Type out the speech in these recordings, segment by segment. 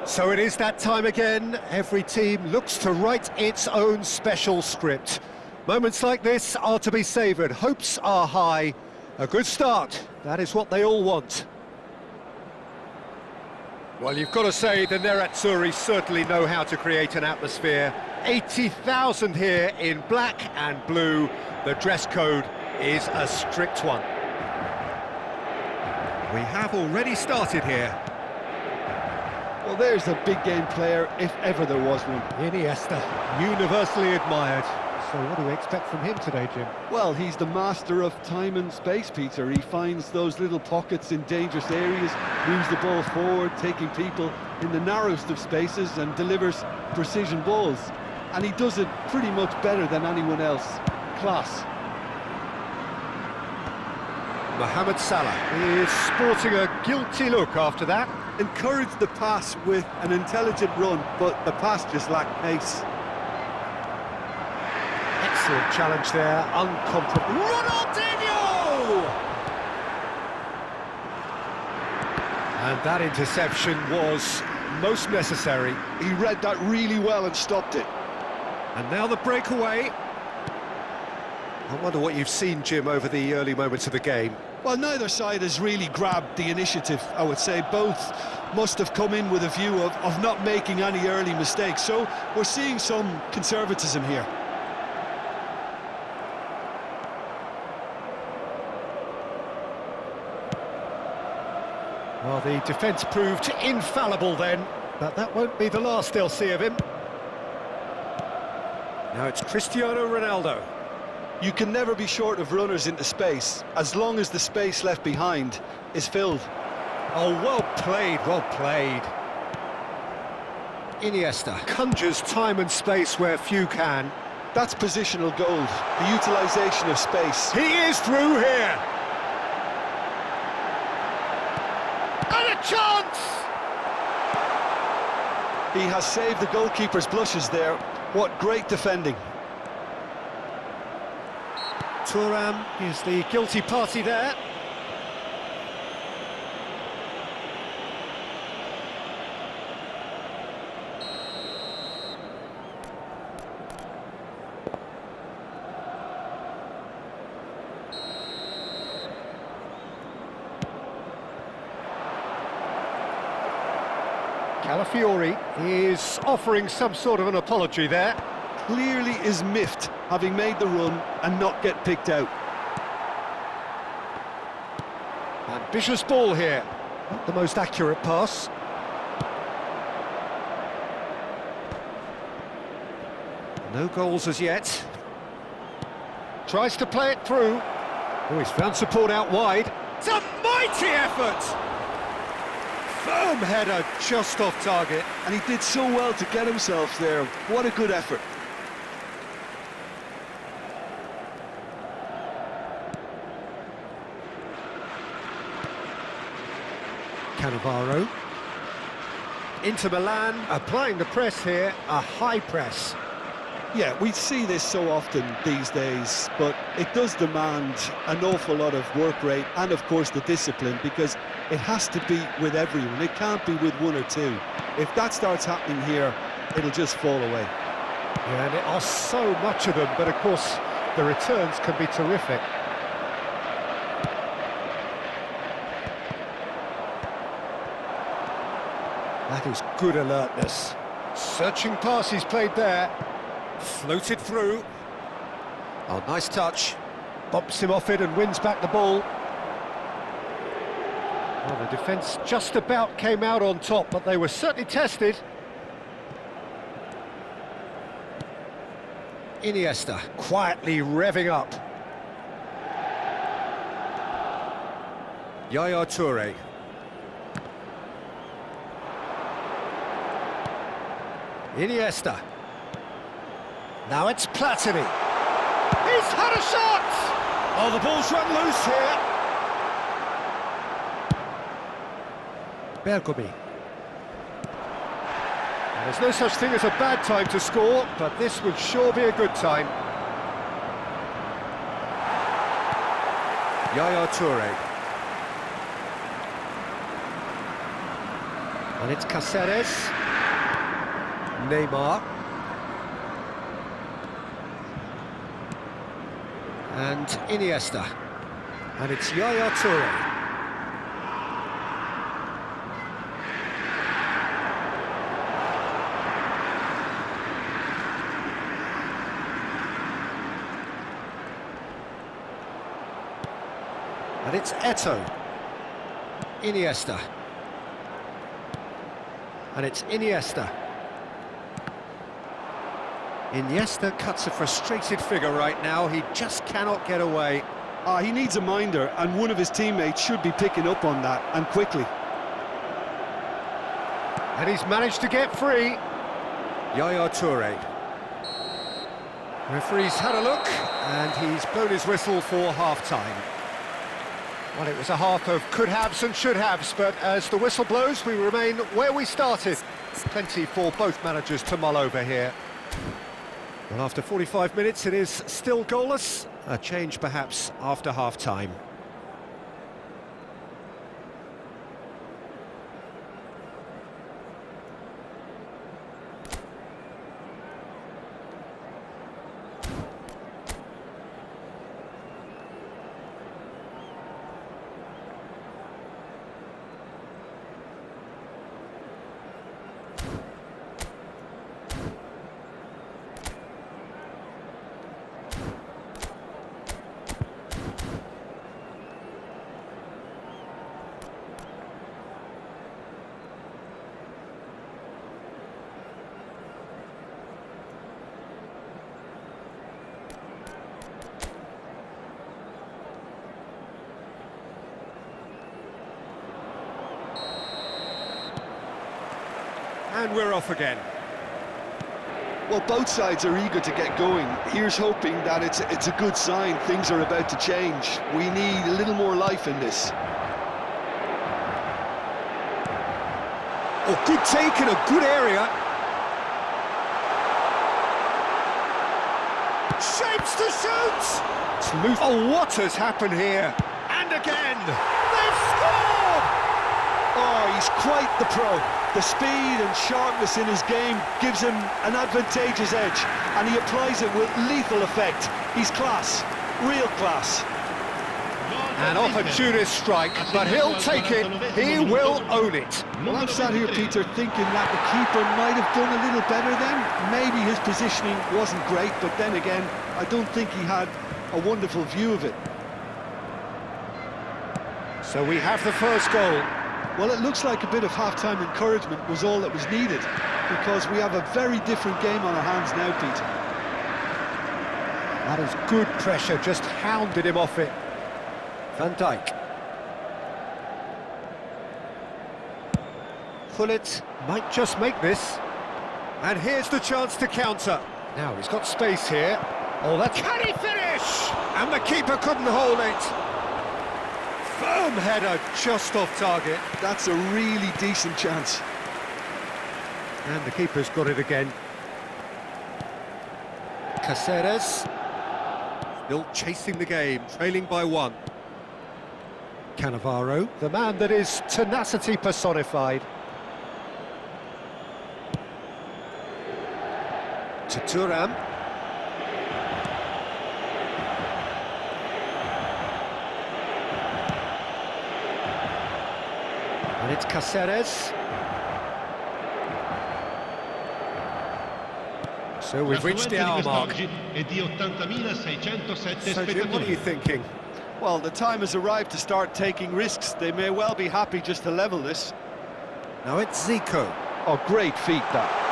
So it is that time again. Every team looks to write its own special script. Moments like this are to be savoured. Hopes are high. A good start. That is what they all want. Well, you've got to say the Nerazzurri certainly know how to create an atmosphere. 80,000 here in black and blue. The dress code is a strict one. We have already started here. Well, there's a big game player, if ever there was one. Iniesta, universally admired. So what do we expect from him today, Jim? Well, he's the master of time and space, Peter. He finds those little pockets in dangerous areas, moves the ball forward, taking people in the narrowest of spaces and delivers precision balls. And he does it pretty much better than anyone else. Class. Mohamed Salah is sporting a guilty look after that. Encouraged the pass with an intelligent run, but the pass just lacked pace. Excellent challenge there, uncompromised. Ronaldinho! And that interception was most necessary. He read that really well and stopped it. And now the breakaway. I wonder what you've seen, Jim, over the early moments of the game. Well, neither side has really grabbed the initiative, I would say. Both must have come in with a view of not making any early mistakes. So we're seeing some conservatism here. Well, the defence proved infallible then, but that won't be the last they'll see of him. Now it's Cristiano Ronaldo. You can never be short of runners into space, as long as the space left behind is filled. Oh, well played, well played. Iniesta conjures time and space where few can. That's positional gold, the utilisation of space. He is through here! And a chance! He has saved the goalkeeper's blushes there. What great defending. Thuram is the guilty party there. Calafiori is offering some sort of an apology there. clearly is miffed, having made the run and not get picked out. Ambitious ball here. Not the most accurate pass. No goals as yet. Tries to play it through. Oh, he's found support out wide. It's a mighty effort! Firm header just off target. And he did so well to get himself there. What a good effort. Cannavaro. Inter Milan applying the press here, a high press. Yeah, we see this so often these days, but it does demand an awful lot of work rate and, of course, the discipline, because it has to be with everyone. It can't be with one or two. If that starts happening here, it'll just fall away. Yeah, and there are so much of them, but of course, the returns can be terrific. That is good alertness. Searching pass he's played there. Floated through. Oh, nice touch. Bumps him off it and wins back the ball. Well, the defence just about came out on top, but they were certainly tested. Iniesta quietly revving up. Yaya Toure. Iniesta. Now it's Platini. He's had a shot! Oh, the ball's run loose here. Bergomi. There's no such thing as a bad time to score, but this would sure be a good time. Yaya Toure. And it's Cáceres. Neymar. And Iniesta. And it's Yaya Toure. And it's Eto'o. Iniesta. And it's Iniesta. Iniesta cuts a frustrated figure right now. He just cannot get away. He needs a minder, and one of his teammates should be picking up on that, and quickly. And he's managed to get free. Yaya Toure. Referee's had a look, and he's blown his whistle for half-time. Well, it was a half of could-haves and should-haves, but as the whistle blows, we remain where we started. Plenty for both managers to mull over here. Well, after 45 minutes, it is still goalless. A change, perhaps, after half-time. And we're off again. Well, both sides are eager to get going. Here's hoping that it's a good sign. Things are about to change. We need a little more life in this. Oh, good take in a good area. Shapes to shoot! It's loose. Oh, what has happened here? And again! They've scored! Oh, he's quite the pro. The speed and sharpness in his game gives him an advantageous edge, and he applies it with lethal effect. He's class, real class. An opportunist strike, but he'll take it, he will own it. Well, I'm sat here, Peter, thinking that the keeper might have done a little better then. Maybe his positioning wasn't great, but then again, I don't think he had a wonderful view of it. So we have the first goal. Well, it looks like a bit of half-time encouragement was all that was needed, because we have a very different game on our hands now, Peter. That is good pressure, just hounded him off it. Van Dijk. Gullit might just make this. And here's the chance to counter. Now he's got space here. Oh, that can he finish? And the keeper couldn't hold it. Firm header, just off target. That's a really decent chance. And the keeper's got it again. Caceres. Still chasing the game, trailing by 1. Cannavaro, the man that is tenacity personified. To Thuram. And it's Caceres. So we've reached the hour mark. So Jim, what are you thinking? Well, the time has arrived to start taking risks. They may well be happy just to level this. Now it's Zico. Oh, great feat, that.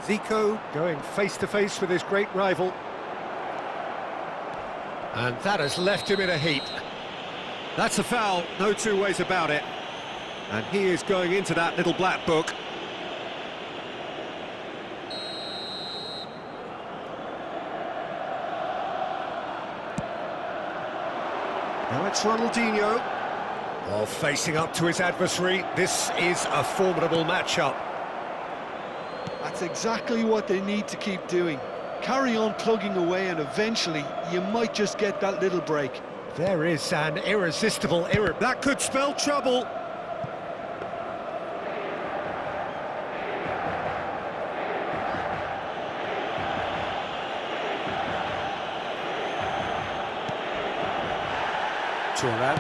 Zico going face-to-face with his great rival. And that has left him in a heap. That's a foul, no two ways about it. And he is going into that little black book. Now it's Ronaldinho. While facing up to his adversary, this is a formidable matchup. That's exactly what they need to keep doing. Carry on plugging away and eventually you might just get that little break. There is an irresistible error. That could spell trouble. Thuram.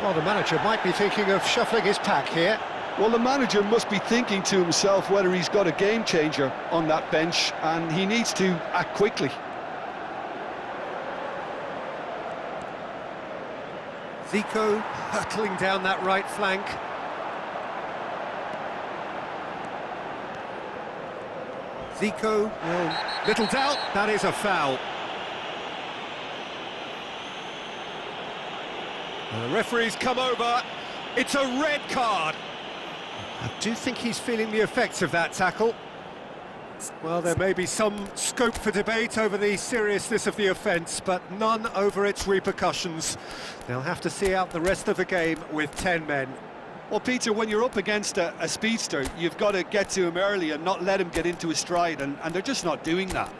Well, the manager might be thinking of shuffling his pack here. Well, the manager must be thinking to himself whether he's got a game changer on that bench, and he needs to act quickly. Zico hurtling down that right flank. Zico, well, little doubt, that is a foul. And the referee's come over. It's a red card. I do think he's feeling the effects of that tackle. Well, there may be some scope for debate over the seriousness of the offence, but none over its repercussions. They'll have to see out the rest of the game with 10 men. Well, Peter, when you're up against a speedster, you've got to get to him early and not let him get into his stride, and they're just not doing that.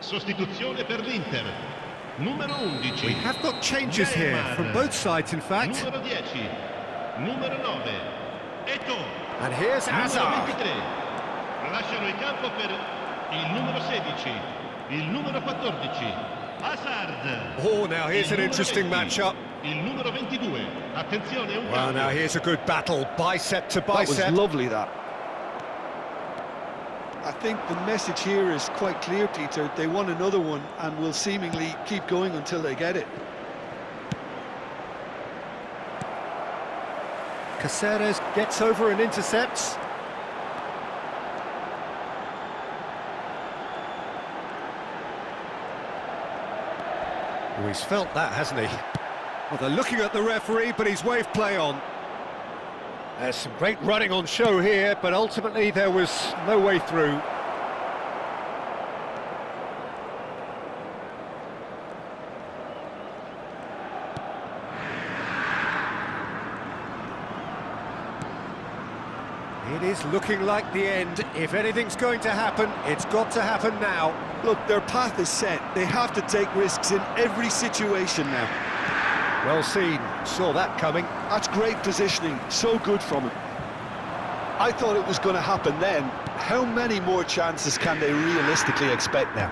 Sostituzione per l'Inter. Numero 11. We have got changes here from both sides, in fact. Numero 10. Numero 9. Eto'o. And here's Numero Hazard. 23. Lasciano il campo per il numero 16. Il numero 14. Hazard. Oh, now here's Il an numero interesting 20. matchup. Il numero 22. Attenzione, un Well, now cambio. here's a good battle, bicep to That was bicep. lovely, that. I think the message here is quite clear, Peter. They want another one and will seemingly keep going until they get it. Caceres gets over and intercepts. Oh, he's felt that, hasn't he? Well, they're looking at the referee, but he's waved play on. There's some great running on show here, but ultimately there was no way through. It is looking like the end. If anything's going to happen, it's got to happen now. Look, their path is set. They have to take risks in every situation now. Well seen, saw that coming. That's great positioning, so good from him. I thought it was going to happen then. How many more chances can they realistically expect now?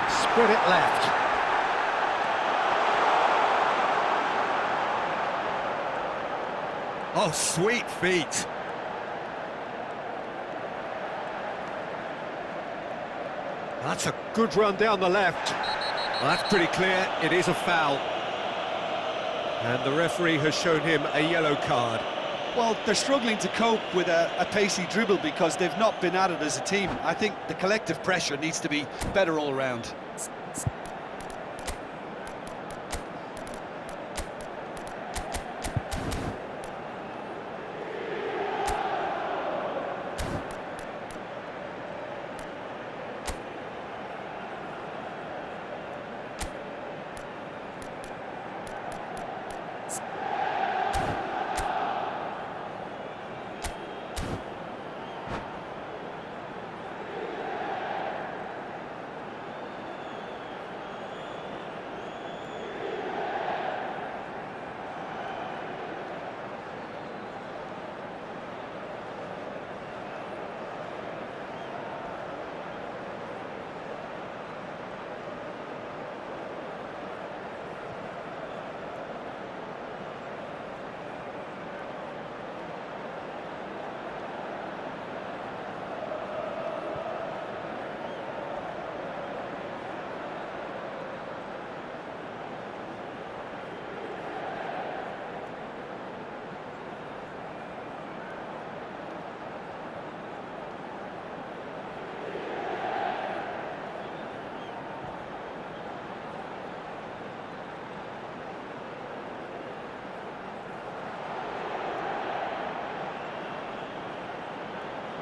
Spread it left. Oh, sweet feet. That's a good run down the left. Well, that's pretty clear, it is a foul. And the referee has shown him a yellow card. Well, they're struggling to cope with a pacey dribble because they've not been at it as a team. I think the collective pressure needs to be better all round.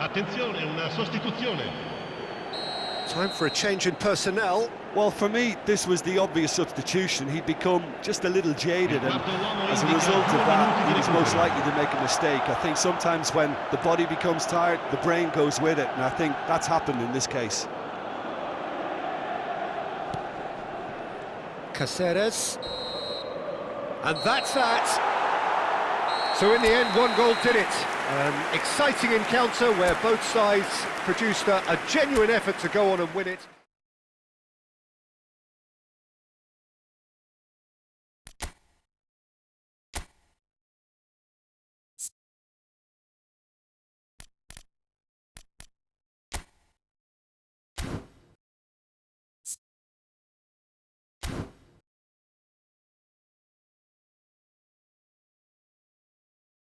Attenzione, una sostituzione. Time for a change in personnel. Well, for me, this was the obvious substitution. He'd become just a little jaded, and as a result of that, he was most likely to make a mistake. I think sometimes when the body becomes tired, the brain goes with it, and I think that's happened in this case. Caceres. And that's that. So in the end, one goal did it. An exciting encounter where both sides produced a genuine effort to go on and win it.